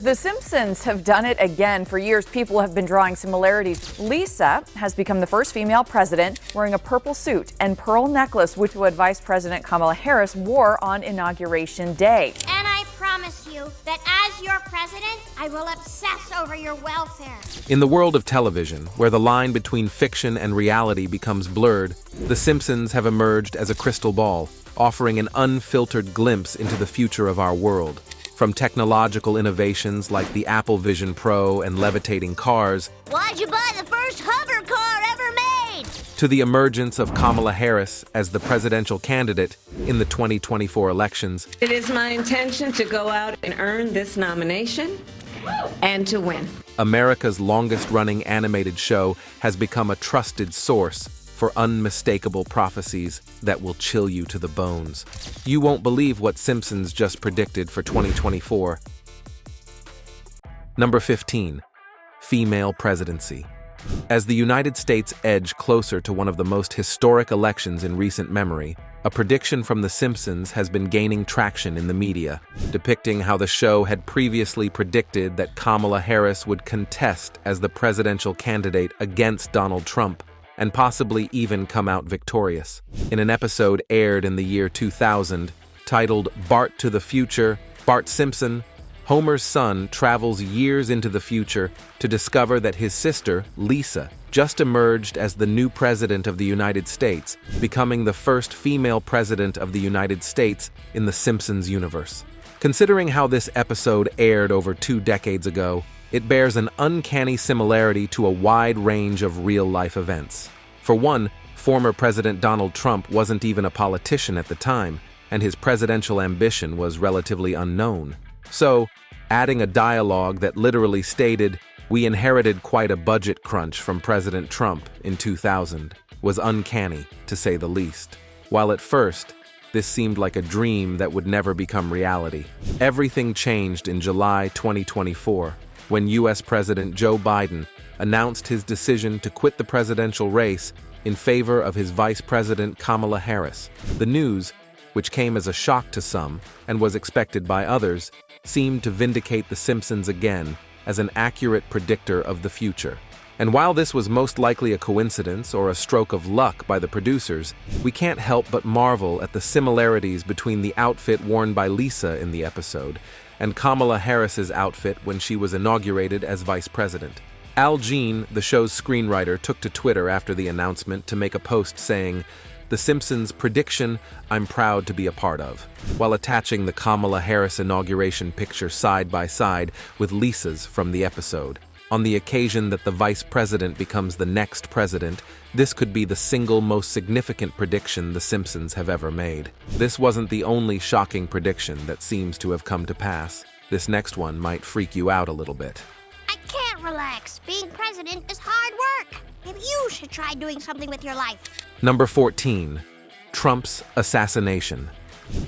The Simpsons have done it again. For years, people have been drawing similarities. Lisa has become the first female president wearing a purple suit and pearl necklace, which would Vice President Kamala Harris wore on Inauguration Day. And I promise you that as your president, I will obsess over your welfare. In the world of television, where the line between fiction and reality becomes blurred, The Simpsons have emerged as a crystal ball, offering an unfiltered glimpse into the future of our world. From technological innovations like the Apple Vision Pro and levitating cars, Why'd you buy the first hover car ever made? to the emergence of Kamala Harris as the presidential candidate in the 2024 elections, It is my intention to go out and earn this nomination and to win. America's longest-running animated show has become a trusted source for unmistakable prophecies that will chill you to the bones. You won't believe what Simpsons just predicted for 2024. Number 15. Female presidency. As the United States edge closer to one of the most historic elections in recent memory, a prediction from The Simpsons has been gaining traction in the media, depicting how the show had previously predicted that Kamala Harris would contest as the presidential candidate against Donald Trump, and possibly even come out victorious. In an episode aired in the year 2000, titled Bart to the Future, Bart Simpson, Homer's son travels years into the future to discover that his sister, Lisa, just emerged as the new president of the United States, becoming the first female president of the United States in the Simpsons universe. Considering how this episode aired over 2 decades ago, it bears an uncanny similarity to a wide range of real-life events. For one, former President Donald Trump wasn't even a politician at the time, and his presidential ambition was relatively unknown. So, adding a dialogue that literally stated, "We inherited quite a budget crunch from President Trump in 2000, was uncanny, to say the least. While at first, this seemed like a dream that would never become reality. Everything changed in July 2024. When U.S. President Joe Biden announced his decision to quit the presidential race in favor of his Vice President Kamala Harris. The news, which came as a shock to some and was expected by others, seemed to vindicate The Simpsons again as an accurate predictor of the future. And while this was most likely a coincidence or a stroke of luck by the producers, we can't help but marvel at the similarities between the outfit worn by Lisa in the episode and Kamala Harris's outfit when she was inaugurated as vice president. Al Jean, the show's screenwriter, took to Twitter after the announcement to make a post saying, "The Simpsons prediction I'm proud to be a part of," while attaching the Kamala Harris inauguration picture side by side with Lisa's from the episode. On the occasion that the vice president becomes the next president, this could be the single most significant prediction The Simpsons have ever made. This wasn't the only shocking prediction that seems to have come to pass. This next one might freak you out a little bit. I can't relax. Being president is hard work. Maybe you should try doing something with your life. Number 14. Trump's assassination.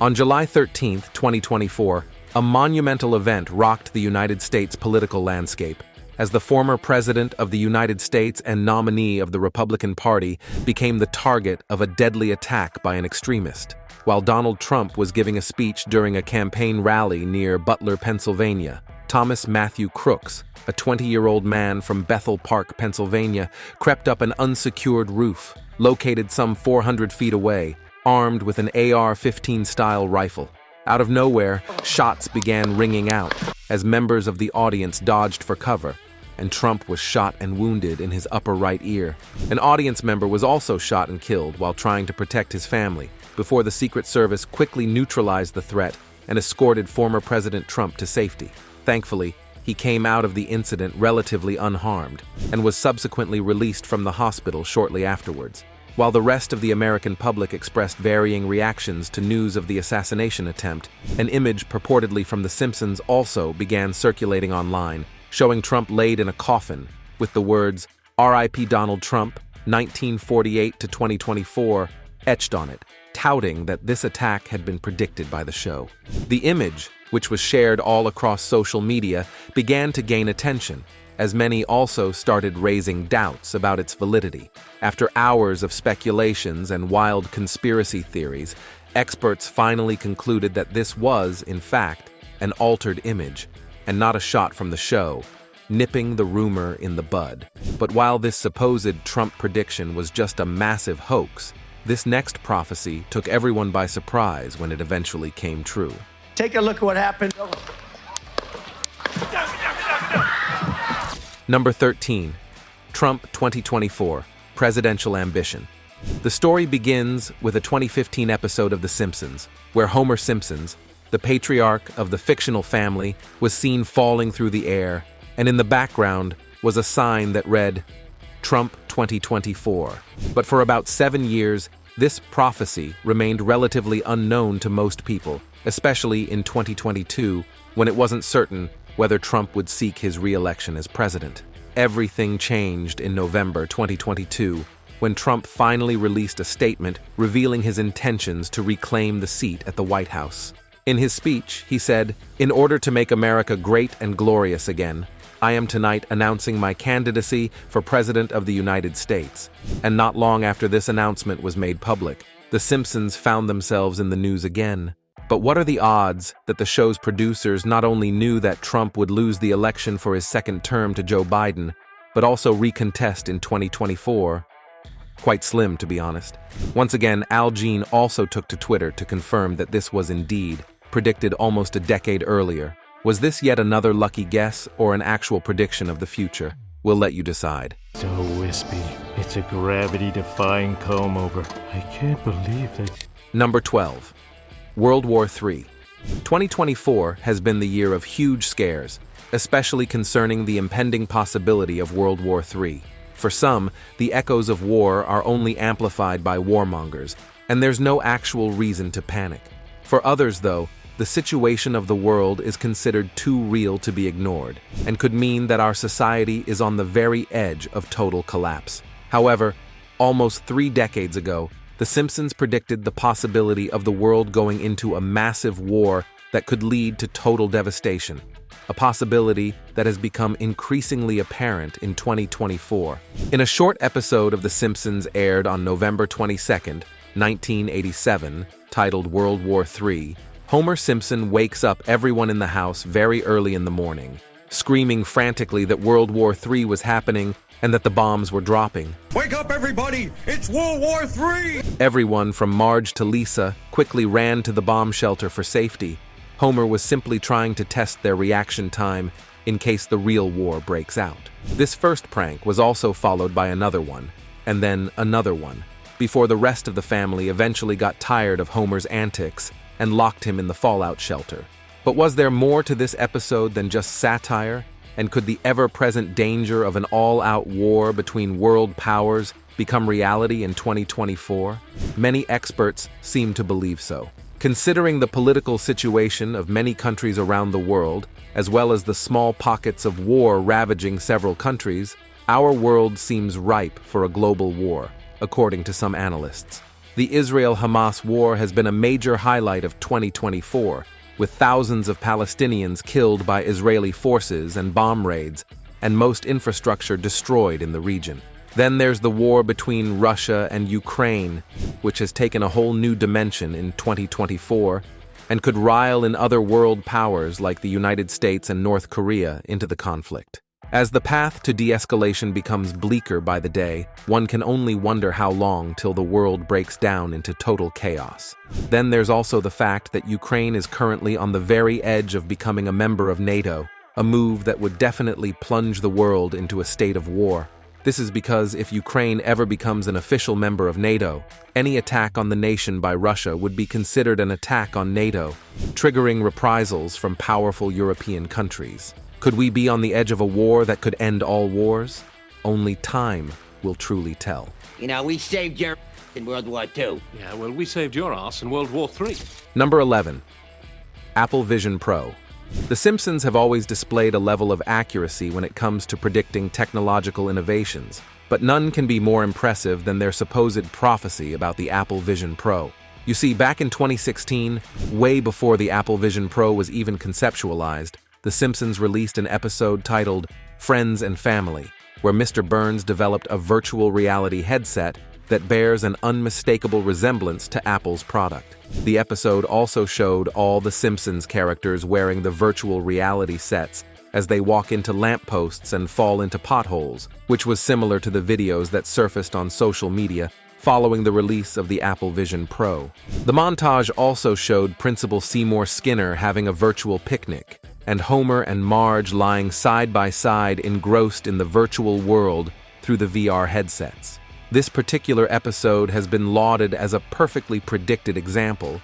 On July 13, 2024, a monumental event rocked the United States political landscape, as the former president of the United States and nominee of the Republican Party became the target of a deadly attack by an extremist, while Donald Trump was giving a speech during a campaign rally near Butler, Pennsylvania. Thomas Matthew Crooks, a 20-year-old man from Bethel Park, Pennsylvania, crept up an unsecured roof, located some 400 feet away, armed with an AR-15 style rifle. Out of nowhere, shots began ringing out as members of the audience dodged for cover, and Trump was shot and wounded in his upper right ear. An audience member was also shot and killed while trying to protect his family, before the Secret Service quickly neutralized the threat and escorted former President Trump to safety. Thankfully, he came out of the incident relatively unharmed and was subsequently released from the hospital shortly afterwards. While the rest of the American public expressed varying reactions to news of the assassination attempt, an image purportedly from The Simpsons also began circulating online, showing Trump laid in a coffin with the words "R.I.P. Donald Trump, 1948 to 2024" etched on it, touting that this attack had been predicted by the show. The image, which was shared all across social media, began to gain attention, as many also started raising doubts about its validity. After hours of speculations and wild conspiracy theories, experts finally concluded that this was, in fact, an altered image, and not a shot from the show, nipping the rumor in the bud. But while this supposed Trump prediction was just a massive hoax, this next prophecy took everyone by surprise when it eventually came true. Take a look at what happened. Number 13. Trump 2024, Presidential Ambition. The story begins with a 2015 episode of The Simpsons, where Homer Simpson, the patriarch of the fictional family, was seen falling through the air, and in the background was a sign that read, Trump 2024. But for about 7 years, this prophecy remained relatively unknown to most people, especially in 2022, when it wasn't certain whether Trump would seek his re-election as president. Everything changed in November 2022, when Trump finally released a statement revealing his intentions to reclaim the seat at the White House. In his speech, he said, "In order to make America great and glorious again, I am tonight announcing my candidacy for President of the United States." And not long after this announcement was made public, The Simpsons found themselves in the news again. But what are the odds that the show's producers not only knew that Trump would lose the election for his second term to Joe Biden, but also recontest in 2024? Quite slim, to be honest. Once again, Al Jean also took to Twitter to confirm that this was indeed predicted almost a decade earlier. Was this yet another lucky guess or an actual prediction of the future? We'll let you decide. So wispy. It's a gravity-defying comb-over. I can't believe that. Number 12. World War III. 2024 has been the year of huge scares, especially concerning the impending possibility of World War III. For some, the echoes of war are only amplified by warmongers, and there's no actual reason to panic. For others, though, the situation of the world is considered too real to be ignored, and could mean that our society is on the very edge of total collapse. However, almost 3 decades ago, The Simpsons predicted the possibility of the world going into a massive war that could lead to total devastation, a possibility that has become increasingly apparent in 2024. In a short episode of The Simpsons aired on November 22, 1987, titled World War III, Homer Simpson wakes up everyone in the house very early in the morning, screaming frantically that World War III was happening and that the bombs were dropping. Wake up, everybody! It's World War III! Everyone from Marge to Lisa quickly ran to the bomb shelter for safety. Homer was simply trying to test their reaction time in case the real war breaks out. This first prank was also followed by another one, and then another one, before the rest of the family eventually got tired of Homer's antics and locked him in the fallout shelter. But was there more to this episode than just satire? And could the ever-present danger of an all-out war between world powers become reality in 2024? Many experts seem to believe so. Considering the political situation of many countries around the world, as well as the small pockets of war ravaging several countries, our world seems ripe for a global war, according to some analysts. The Israel-Hamas war has been a major highlight of 2024, with thousands of Palestinians killed by Israeli forces and bomb raids, and most infrastructure destroyed in the region. Then there's the war between Russia and Ukraine, which has taken a whole new dimension in 2024 and could rile in other world powers like the United States and North Korea into the conflict. As the path to de-escalation becomes bleaker by the day, one can only wonder how long till the world breaks down into total chaos. Then there's also the fact that Ukraine is currently on the very edge of becoming a member of NATO, a move that would definitely plunge the world into a state of war. This is because if Ukraine ever becomes an official member of NATO, any attack on the nation by Russia would be considered an attack on NATO, triggering reprisals from powerful European countries. Could we be on the edge of a war that could end all wars? Only time will truly tell. You know, we saved your in World War II. Yeah, well, we saved your ass in World War III. Number 11. Apple Vision Pro. The Simpsons have always displayed a level of accuracy when it comes to predicting technological innovations, but none can be more impressive than their supposed prophecy about the Apple Vision Pro. You see, back in 2016, way before the Apple Vision Pro was even conceptualized, The Simpsons released an episode titled Friends and Family, where Mr. Burns developed a virtual reality headset that bears an unmistakable resemblance to Apple's product. The episode also showed all the Simpsons characters wearing the virtual reality sets as they walk into lampposts and fall into potholes, which was similar to the videos that surfaced on social media following the release of the Apple Vision Pro. The montage also showed Principal Seymour Skinner having a virtual picnic, and Homer and Marge lying side by side engrossed in the virtual world through the VR headsets. This particular episode has been lauded as a perfectly predicted example,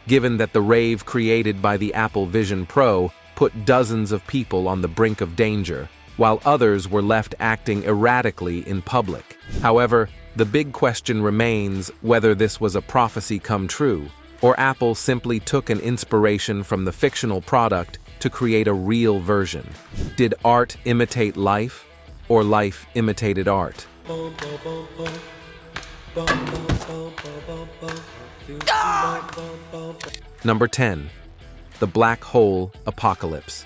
given that the rave created by the Apple Vision Pro put dozens of people on the brink of danger, while others were left acting erratically in public. However, the big question remains whether this was a prophecy come true, or Apple simply took an inspiration from the fictional product to create a real version. Did art imitate life, or life imitated art? Number 10. The Black Hole Apocalypse.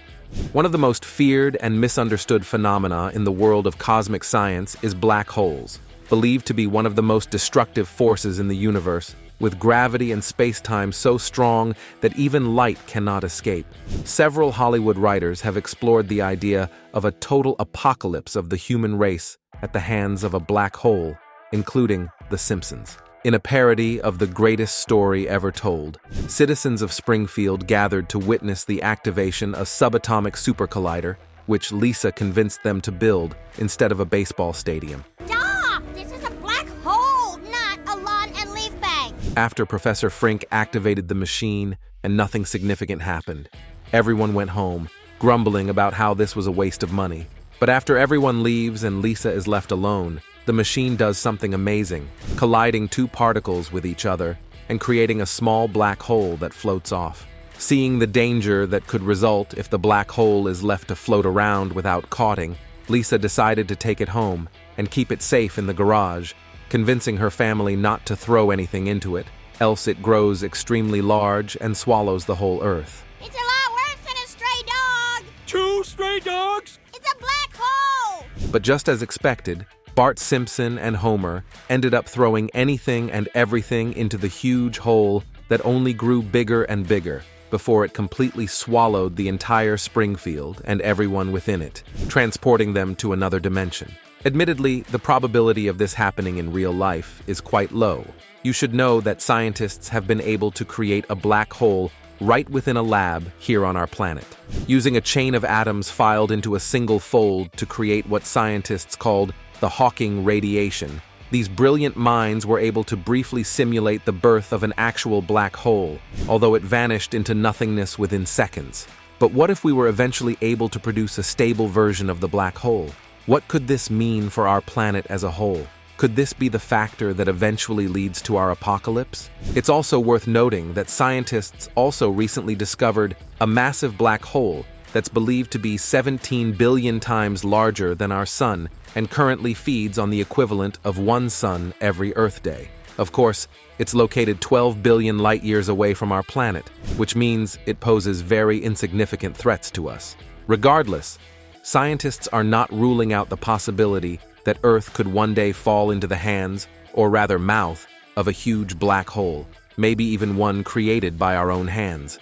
One of the most feared and misunderstood phenomena in the world of cosmic science is black holes, believed to be one of the most destructive forces in the universe, with gravity and space-time so strong that even light cannot escape. Several Hollywood writers have explored the idea of a total apocalypse of the human race at the hands of a black hole, including The Simpsons. In a parody of the greatest story ever told, citizens of Springfield gathered to witness the activation of a subatomic supercollider, which Lisa convinced them to build instead of a baseball stadium. Stop! This is a black hole, not a lawn and leaf bag. After Professor Frink activated the machine and nothing significant happened, everyone went home, grumbling about how this was a waste of money. But after everyone leaves and Lisa is left alone, the machine does something amazing, colliding two particles with each other and creating a small black hole that floats off. Seeing the danger that could result if the black hole is left to float around without caughting, Lisa decided to take it home and keep it safe in the garage, convincing her family not to throw anything into it, else it grows extremely large and swallows the whole Earth. It's a lot worse than a stray dog. 2 stray dogs? It's a black hole. But just as expected, Bart Simpson and Homer ended up throwing anything and everything into the huge hole that only grew bigger and bigger before it completely swallowed the entire Springfield and everyone within it, transporting them to another dimension. Admittedly, the probability of this happening in real life is quite low. You should know that scientists have been able to create a black hole right within a lab here on our planet, using a chain of atoms filed into a single fold to create what scientists called the Hawking radiation. These brilliant minds were able to briefly simulate the birth of an actual black hole, although it vanished into nothingness within seconds. But what if we were eventually able to produce a stable version of the black hole? What could this mean for our planet as a whole? Could this be the factor that eventually leads to our apocalypse? It's also worth noting that scientists also recently discovered a massive black hole that's believed to be 17 billion times larger than our sun and currently feeds on the equivalent of one sun every Earth day. Of course, it's located 12 billion light years away from our planet, which means it poses very insignificant threats to us. Regardless, scientists are not ruling out the possibility that Earth could one day fall into the hands, or rather mouth, of a huge black hole, maybe even one created by our own hands.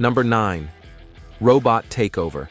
Number 9. Robot Takeover.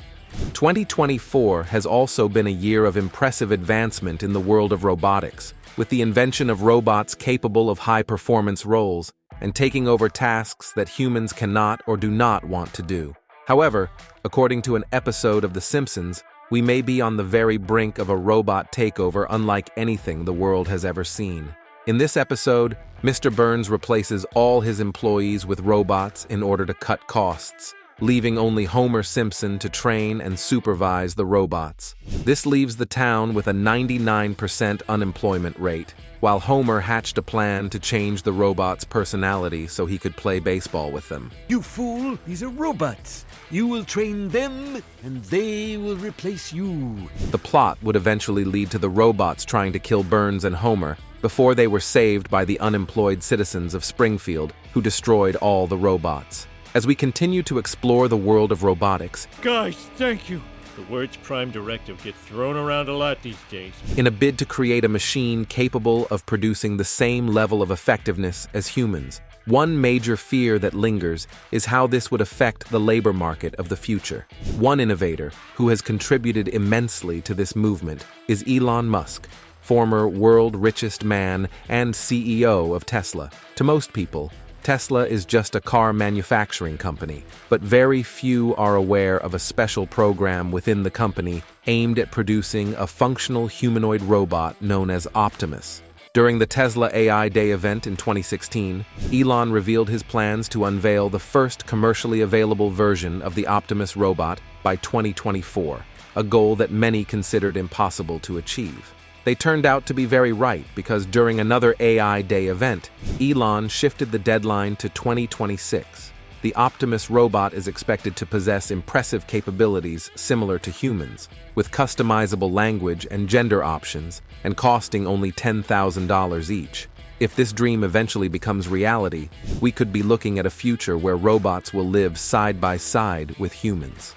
2024 has also been a year of impressive advancement in the world of robotics, with the invention of robots capable of high-performance roles and taking over tasks that humans cannot or do not want to do. However, according to an episode of The Simpsons, we may be on the very brink of a robot takeover unlike anything the world has ever seen. In this episode, Mr. Burns replaces all his employees with robots in order to cut costs, leaving only Homer Simpson to train and supervise the robots. This leaves the town with a 99% unemployment rate, while Homer hatched a plan to change the robots' personality so he could play baseball with them. You fool, these are robots. You will train them, and they will replace you. The plot would eventually lead to the robots trying to kill Burns and Homer before they were saved by the unemployed citizens of Springfield, who destroyed all the robots. As we continue to explore the world of robotics, Guys, thank you. The words Prime Directive get thrown around a lot these days. In a bid to create a machine capable of producing the same level of effectiveness as humans, one major fear that lingers is how this would affect the labor market of the future. One innovator who has contributed immensely to this movement is Elon Musk, former world richest man and CEO of Tesla. To most people, Tesla is just a car manufacturing company, but very few are aware of a special program within the company aimed at producing a functional humanoid robot known as Optimus. During the Tesla AI Day event in 2016, Elon revealed his plans to unveil the first commercially available version of the Optimus robot by 2024, a goal that many considered impossible to achieve. They turned out to be very right because during another AI Day event, Elon shifted the deadline to 2026. The Optimus robot is expected to possess impressive capabilities similar to humans, with customizable language and gender options, and costing only $10,000 each. If this dream eventually becomes reality, we could be looking at a future where robots will live side by side with humans.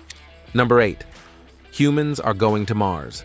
Number 8. Humans are going to Mars.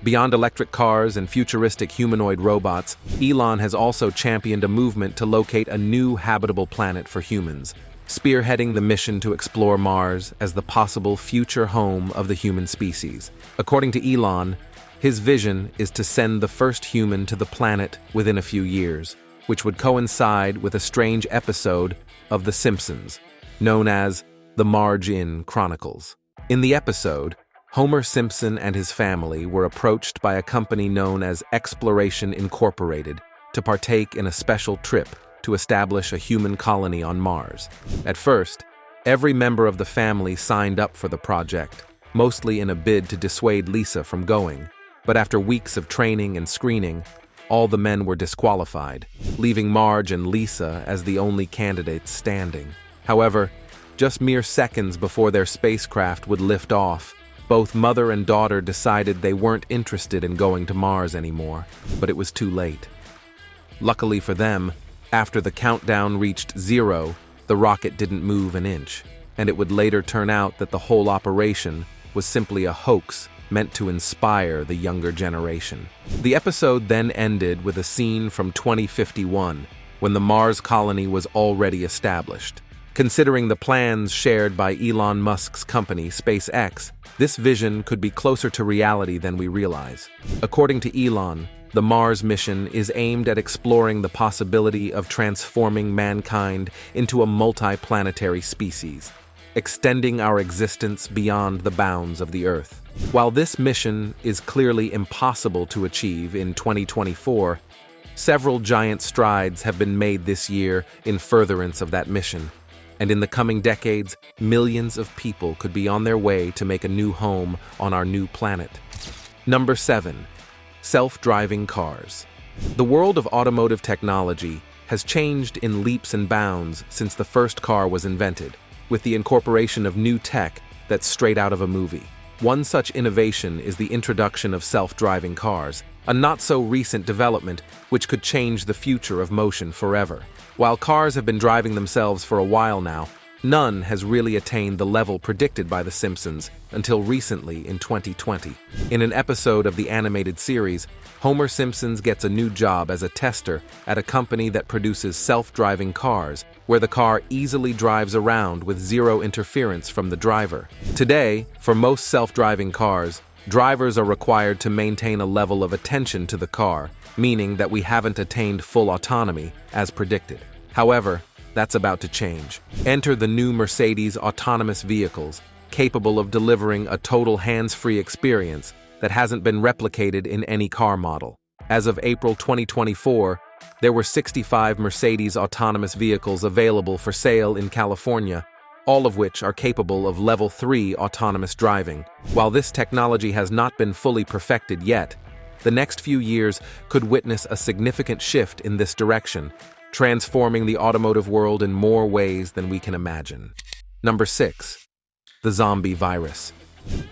Beyond electric cars and futuristic humanoid robots, Elon has also championed a movement to locate a new habitable planet for humans, spearheading the mission to explore Mars as the possible future home of the human species. According to Elon, his vision is to send the first human to the planet within a few years, which would coincide with a strange episode of The Simpsons, known as the Marge-In Chronicles. In the episode, Homer Simpson and his family were approached by a company known as Exploration Incorporated to partake in a special trip to establish a human colony on Mars. At first, every member of the family signed up for the project, mostly in a bid to dissuade Lisa from going. But after weeks of training and screening, all the men were disqualified, leaving Marge and Lisa as the only candidates standing. However, just mere seconds before their spacecraft would lift off, both mother and daughter decided they weren't interested in going to Mars anymore, but it was too late. Luckily for them, after the countdown reached 0, the rocket didn't move an inch, and it would later turn out that the whole operation was simply a hoax meant to inspire the younger generation. The episode then ended with a scene from 2051, when the Mars colony was already established. Considering the plans shared by Elon Musk's company, SpaceX, this vision could be closer to reality than we realize. According to Elon, the Mars mission is aimed at exploring the possibility of transforming mankind into a multi-planetary species, extending our existence beyond the bounds of the Earth. While this mission is clearly impossible to achieve in 2024, several giant strides have been made this year in furtherance of that mission. And in the coming decades, millions of people could be on their way to make a new home on our new planet. Number 7. Self-driving cars. The world of automotive technology has changed in leaps and bounds since the first car was invented, with the incorporation of new tech that's straight out of a movie. One such innovation is the introduction of self-driving cars, a not-so-recent development which could change the future of motion forever. While cars have been driving themselves for a while now, none has really attained the level predicted by The Simpsons until recently in 2020. In an episode of the animated series, Homer Simpson gets a new job as a tester at a company that produces self-driving cars, where the car easily drives around with zero interference from the driver. Today, for most self-driving cars, drivers are required to maintain a level of attention to the car, meaning that we haven't attained full autonomy, as predicted. However, that's about to change. Enter the new Mercedes autonomous vehicles, capable of delivering a total hands-free experience that hasn't been replicated in any car model. As of April 2024, there were 65 Mercedes autonomous vehicles available for sale in California, all of which are capable of Level 3 autonomous driving. While this technology has not been fully perfected yet, the next few years could witness a significant shift in this direction, transforming the automotive world in more ways than we can imagine. Number 6. The zombie virus.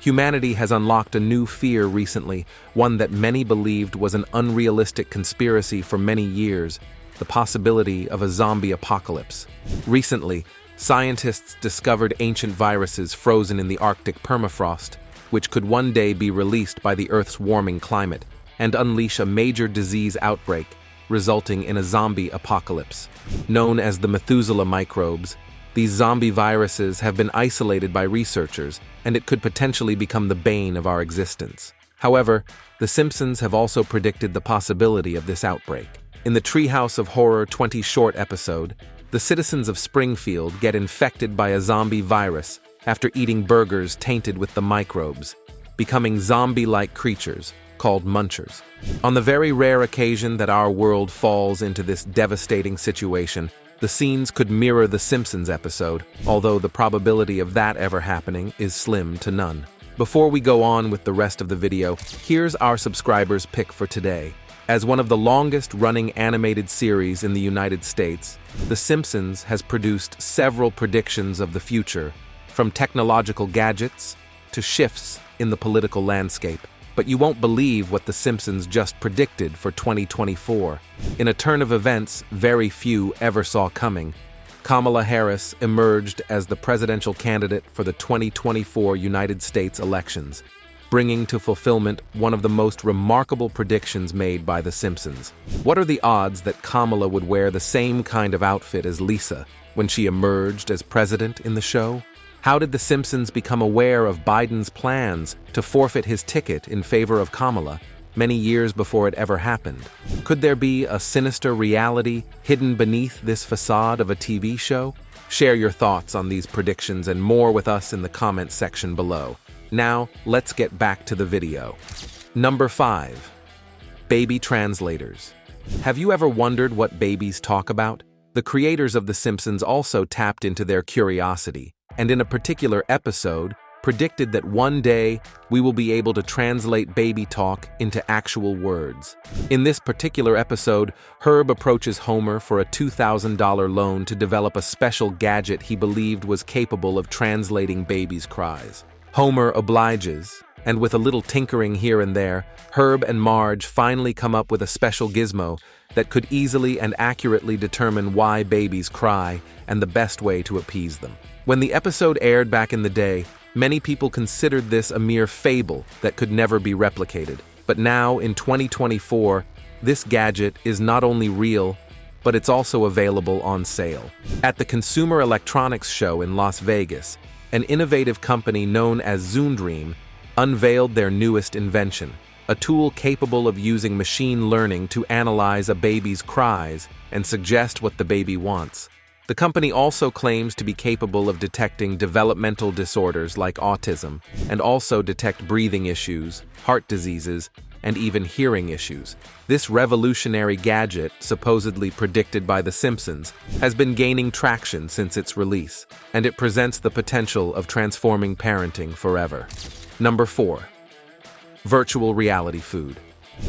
Humanity has unlocked a new fear recently, one that many believed was an unrealistic conspiracy for many years: the possibility of a zombie apocalypse. Recently, scientists discovered ancient viruses frozen in the Arctic permafrost, which could one day be released by the Earth's warming climate and unleash a major disease outbreak, resulting in a zombie apocalypse. Known as the Methuselah microbes, these zombie viruses have been isolated by researchers, and it could potentially become the bane of our existence. However, The Simpsons have also predicted the possibility of this outbreak. In the Treehouse of Horror 20 short episode, the citizens of Springfield get infected by a zombie virus after eating burgers tainted with the microbes, becoming zombie-like creatures called munchers. On the very rare occasion that our world falls into this devastating situation, the scenes could mirror the Simpsons episode, although the probability of that ever happening is slim to none. Before we go on with the rest of the video, here's our subscribers' pick for today. As one of the longest-running animated series in the United States, The Simpsons has produced several predictions of the future, from technological gadgets to shifts in the political landscape. But you won't believe what The Simpsons just predicted for 2024. In a turn of events very few ever saw coming, Kamala Harris emerged as the presidential candidate for the 2024 United States elections, bringing to fulfillment one of the most remarkable predictions made by The Simpsons. What are the odds that Kamala would wear the same kind of outfit as Lisa when she emerged as president in the show? How did The Simpsons become aware of Biden's plans to forfeit his ticket in favor of Kamala many years before it ever happened? Could there be a sinister reality hidden beneath this facade of a TV show? Share your thoughts on these predictions and more with us in the comments section below. Now, let's get back to the video. Number 5. Baby translators. Have you ever wondered what babies talk about? The creators of The Simpsons also tapped into their curiosity, and in a particular episode, predicted that one day we will be able to translate baby talk into actual words. In this particular episode, Herb approaches Homer for a $2,000 loan to develop a special gadget he believed was capable of translating babies' cries. Homer obliges, and with a little tinkering here and there, Herb and Marge finally come up with a special gizmo that could easily and accurately determine why babies cry and the best way to appease them. When the episode aired back in the day, many people considered this a mere fable that could never be replicated. But now, in 2024, this gadget is not only real, but it's also available on sale. At the Consumer Electronics Show in Las Vegas, an innovative company known as Selfdriving unveiled their newest invention, a tool capable of using machine learning to analyze a baby's cries and suggest what the baby wants. The company also claims to be capable of detecting developmental disorders like autism, and also detect breathing issues, heart diseases, and even hearing issues. This revolutionary gadget, supposedly predicted by The Simpsons, has been gaining traction since its release, and it presents the potential of transforming parenting forever. Number 4. Virtual reality food.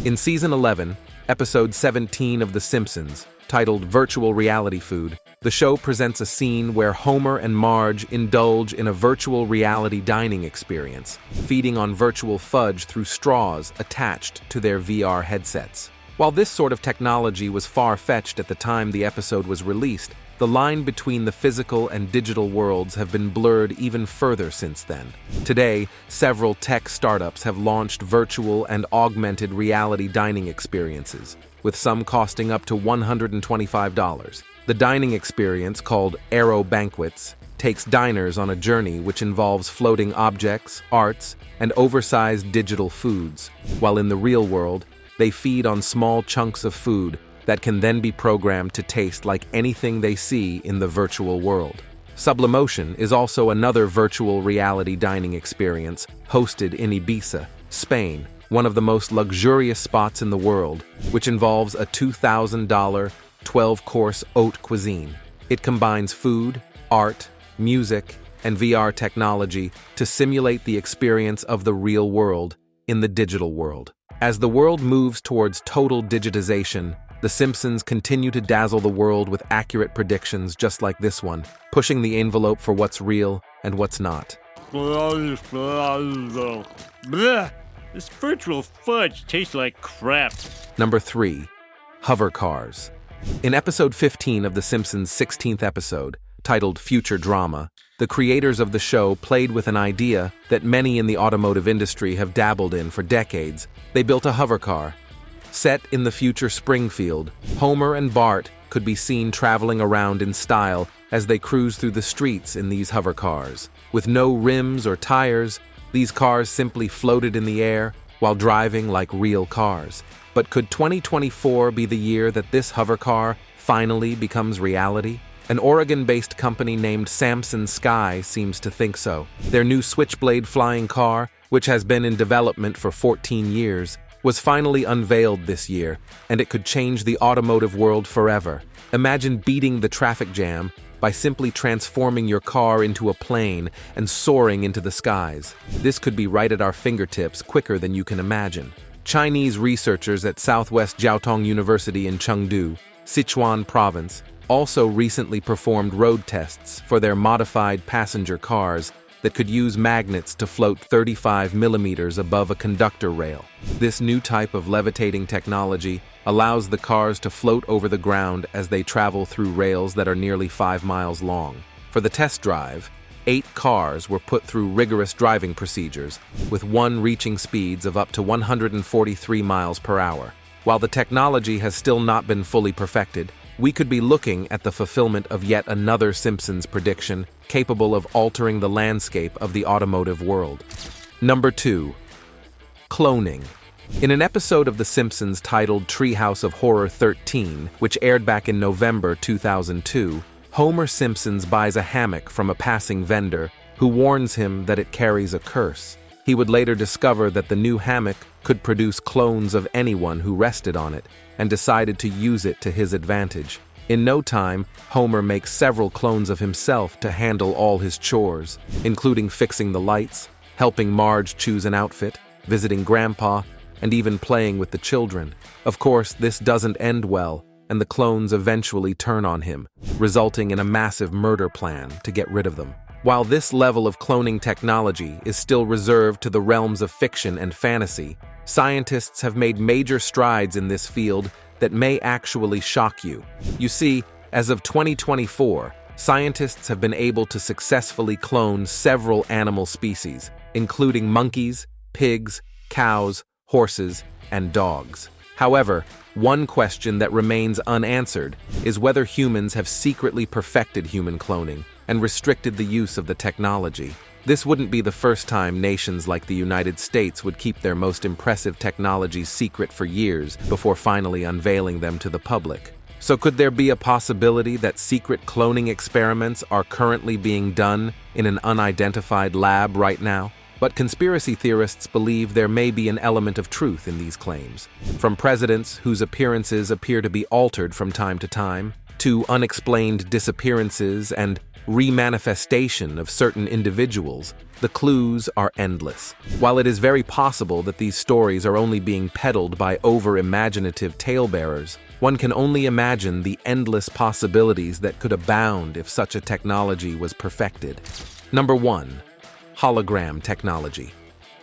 In Season 11, Episode 17 of The Simpsons, titled Virtual Reality Food, the show presents a scene where Homer and Marge indulge in a virtual reality dining experience, feeding on virtual fudge through straws attached to their VR headsets. While this sort of technology was far-fetched at the time the episode was released, the line between the physical and digital worlds have been blurred even further since then. Today, several tech startups have launched virtual and augmented reality dining experiences, with some costing up to $125. The dining experience, called Aero Banquets, takes diners on a journey which involves floating objects, arts, and oversized digital foods, while in the real world, they feed on small chunks of food that can then be programmed to taste like anything they see in the virtual world. Sublimotion is also another virtual reality dining experience hosted in Ibiza, Spain, one of the most luxurious spots in the world, which involves a $2,000 12-course haute cuisine. It combines food, art, music, and VR technology to simulate the experience of the real world in the digital world. As the world moves towards total digitization, The Simpsons continue to dazzle the world with accurate predictions just like this one, pushing the envelope for what's real and what's not. Bleh, this virtual fudge tastes like crap. Number 3. Hover cars. In episode 15 of The Simpsons' 16th episode, titled Future Drama, The creators of the show played with an idea that many in the automotive industry have dabbled in for decades. They built a hover car. Set in the future Springfield, Homer and Bart could be seen traveling around in style as they cruise through the streets in these hover cars. With no rims or tires, these cars simply floated in the air while driving like real cars. But could 2024 be the year that this hover car finally becomes reality? An Oregon-based company named Samson Sky seems to think so. Their new Switchblade flying car, which has been in development for 14 years, was finally unveiled this year, and it could change the automotive world forever. Imagine beating the traffic jam by simply transforming your car into a plane and soaring into the skies. This could be right at our fingertips quicker than you can imagine. Chinese researchers at Southwest Jiaotong University in Chengdu, Sichuan Province, also recently performed road tests for their modified passenger cars that could use magnets to float 35 millimeters above a conductor rail. This new type of levitating technology allows the cars to float over the ground as they travel through rails that are nearly 5 miles long. For the test drive, 8 cars were put through rigorous driving procedures, with one reaching speeds of up to 143 miles per hour. While the technology has still not been fully perfected, we could be looking at the fulfillment of yet another Simpsons prediction capable of altering the landscape of the automotive world. Number 2. Cloning. In an episode of The Simpsons titled Treehouse of Horror 13, which aired back in November 2002, Homer Simpson buys a hammock from a passing vendor who warns him that it carries a curse. He would later discover that the new hammock could produce clones of anyone who rested on it, and decided to use it to his advantage. In no time, Homer makes several clones of himself to handle all his chores, including fixing the lights, helping Marge choose an outfit, visiting Grandpa, and even playing with the children. Of course, this doesn't end well, and the clones eventually turn on him, resulting in a massive murder plan to get rid of them. While this level of cloning technology is still reserved to the realms of fiction and fantasy, scientists have made major strides in this field that may actually shock you. You see, as of 2024, scientists have been able to successfully clone several animal species, including monkeys, pigs, cows, horses, and dogs. However, one question that remains unanswered is whether humans have secretly perfected human cloning and restricted the use of the technology. This wouldn't be the first time nations like the United States would keep their most impressive technologies secret for years before finally unveiling them to the public. So could there be a possibility that secret cloning experiments are currently being done in an unidentified lab right now? But conspiracy theorists believe there may be an element of truth in these claims. From presidents whose appearances appear to be altered from time to time, to unexplained disappearances and remanifestation of certain individuals, the clues are endless. While it is very possible that these stories are only being peddled by over-imaginative talebearers, one can only imagine the endless possibilities that could abound if such a technology was perfected. Number 1. Hologram technology.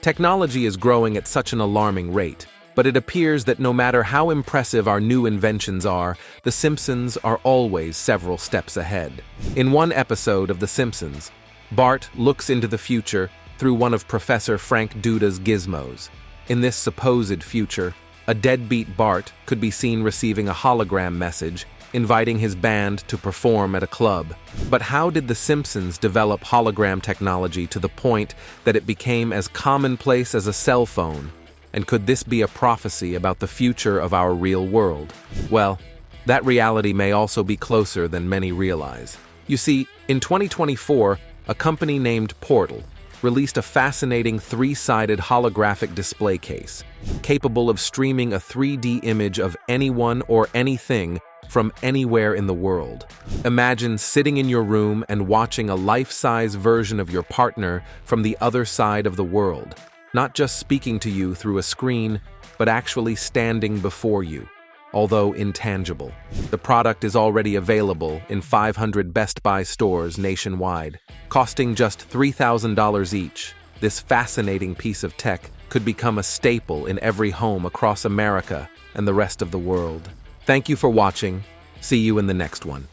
Technology is growing at such an alarming rate, but it appears that no matter how impressive our new inventions are, The Simpsons are always several steps ahead. In one episode of The Simpsons, Bart looks into the future through one of Professor Frank Duda's gizmos. In this supposed future, a deadbeat Bart could be seen receiving a hologram message inviting his band to perform at a club. But how did The Simpsons develop hologram technology to the point that it became as commonplace as a cell phone? And could this be a prophecy about the future of our real world? Well, that reality may also be closer than many realize. You see, in 2024, a company named Portal released a fascinating 3-sided holographic display case, capable of streaming a 3D image of anyone or anything from anywhere in the world. Imagine sitting in your room and watching a life-size version of your partner from the other side of the world, not just speaking to you through a screen, but actually standing before you, although intangible. The product is already available in 500 Best Buy stores nationwide. Costing just $3,000 each, this fascinating piece of tech could become a staple in every home across America and the rest of the world. Thank you for watching. See you in the next one.